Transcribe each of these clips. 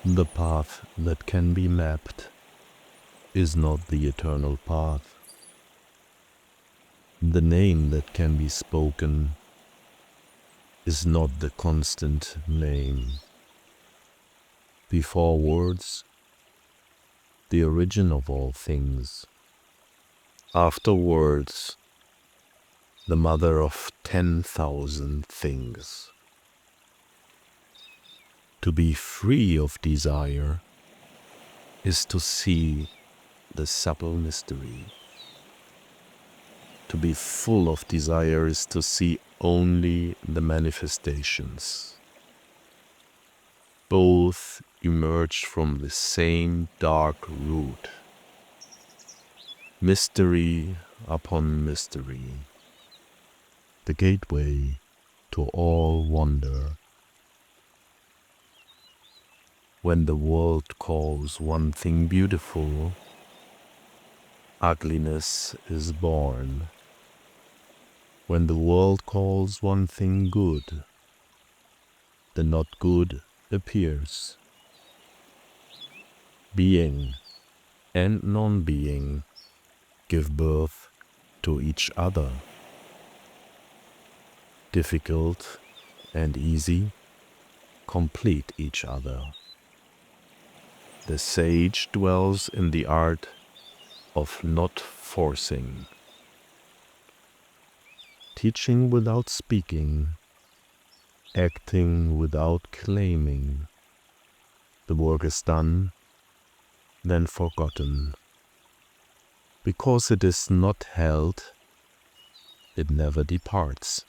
The path that can be mapped is not the eternal path. The name that can be spoken is not the constant name. Before words, the origin of all things. After words, the mother of 10,000 things. To be free of desire is to see the subtle mystery. To be full of desire is to see only the manifestations. Both emerge from the same dark root. Mystery upon mystery. The gateway to all wonder. When the world calls one thing beautiful, ugliness is born. When the world calls one thing good, the not good appears. Being and non-being give birth to each other. Difficult and easy complete each other. The sage dwells in the art of not forcing. Teaching without speaking, acting without claiming. The work is done, then forgotten. Because it is not held, it never departs.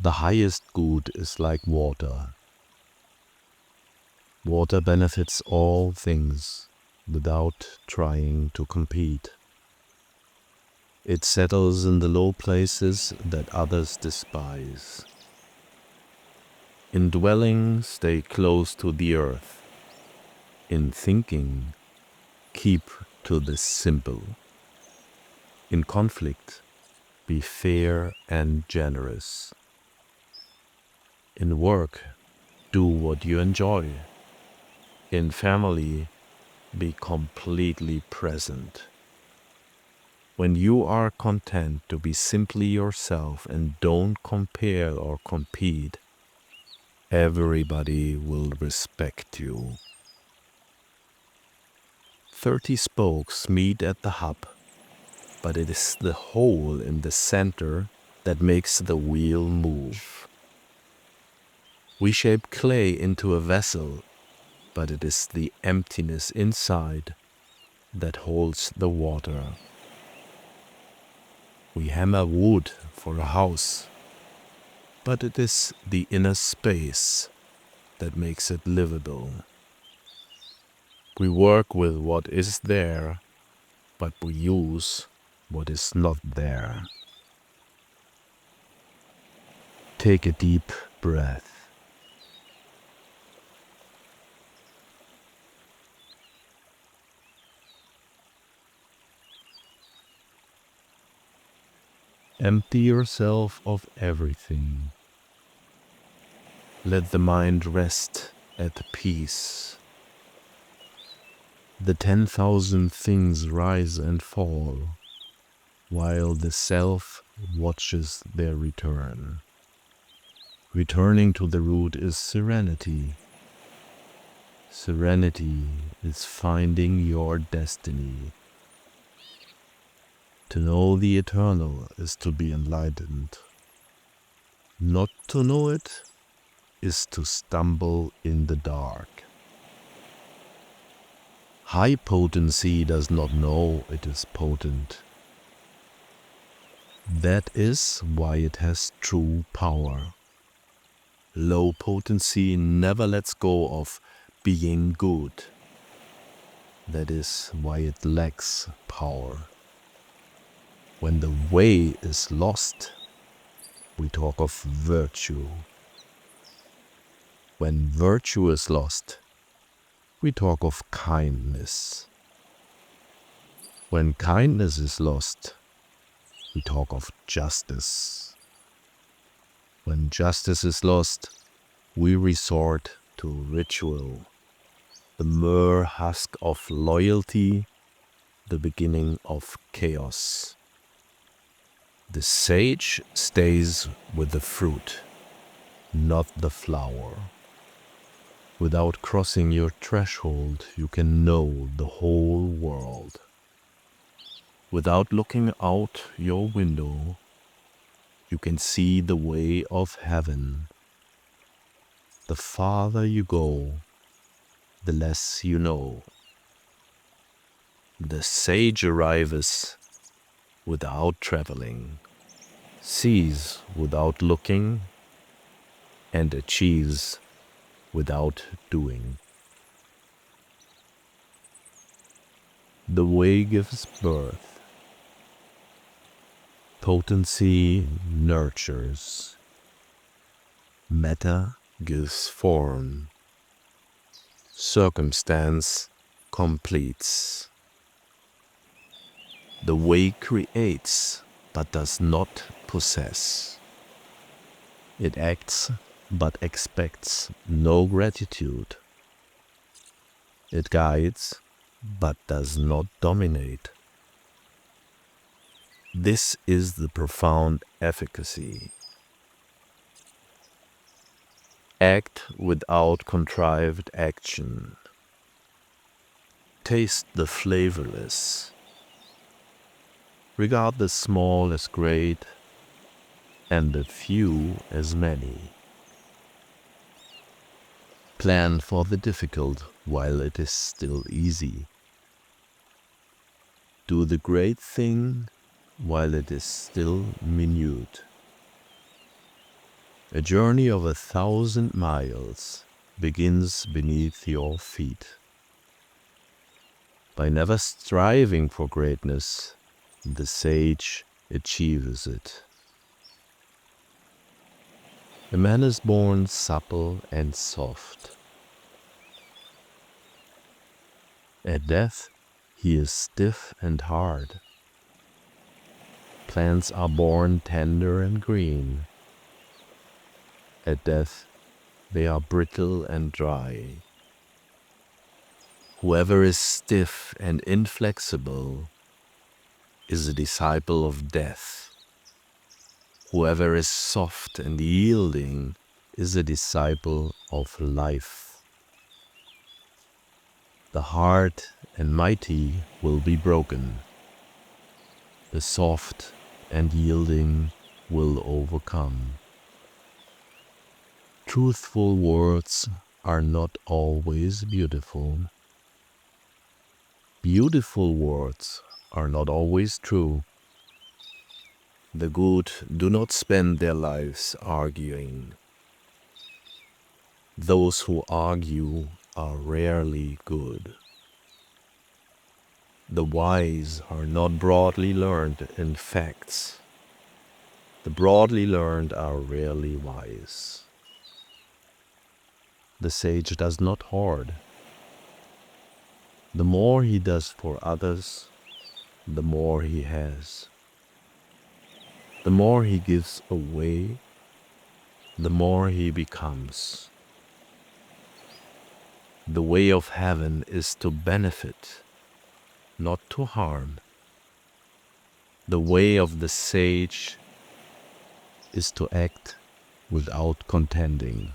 The highest good is like water. Water benefits all things without trying to compete. It settles in the low places that others despise. In dwelling, stay close to the earth. In thinking, keep to the simple. In conflict, be fair and generous. In work, do what you enjoy. In family, be completely present. When you are content to be simply yourself and don't compare or compete, everybody will respect you. 30 spokes meet at the hub, but it is the hole in the center that makes the wheel move. We shape clay into a vessel, but it is the emptiness inside that holds the water. We hammer wood for a house, but it is the inner space that makes it livable. We work with what is there, but we use what is not there. Take a deep breath. Empty yourself of everything. Let the mind rest at peace. The 10,000 things rise and fall, while the self watches their return. Returning to the root is serenity. Serenity is finding your destiny. To know the eternal is to be enlightened. Not to know it is to stumble in the dark. High potency does not know it is potent. That is why it has true power. Low potency never lets go of being good. That is why it lacks power. When the way is lost, we talk of virtue. When virtue is lost, we talk of kindness. When kindness is lost, we talk of justice. When justice is lost, we resort to ritual, the mere husk of loyalty, the beginning of chaos. The sage stays with the fruit, not the flower. Without crossing your threshold, you can know the whole world. Without looking out your window, you can see the way of heaven. The farther you go, the less you know. The sage arrives without traveling, sees without looking, and achieves without doing. The way gives birth. Potency nurtures. Matter gives form. Circumstance completes. The way creates, but does not possess. It acts, but expects no gratitude. It guides, but does not dominate. This is the profound efficacy. Act without contrived action. Taste the flavorless. Regard the small as great and the few as many. Plan for the difficult while it is still easy. Do the great thing while it is still minute. A journey of 1,000 miles begins beneath your feet. By never striving for greatness, the sage achieves it. A man is born supple and soft. At death, he is stiff and hard. Plants are born tender and green. At death, they are brittle and dry. Whoever is stiff and inflexible is a disciple of death. Whoever is soft and yielding is a disciple of life. The hard and mighty will be broken. The soft and yielding will overcome. Truthful words are not always beautiful. Beautiful words are not always true. The good do not spend their lives arguing. Those who argue are rarely good. The wise are not broadly learned in facts. The broadly learned are rarely wise. The sage does not hoard. The more he does for others, the more he has. The more he gives away, the more he becomes. The way of heaven is to benefit, not to harm. The way of the sage is to act without contending.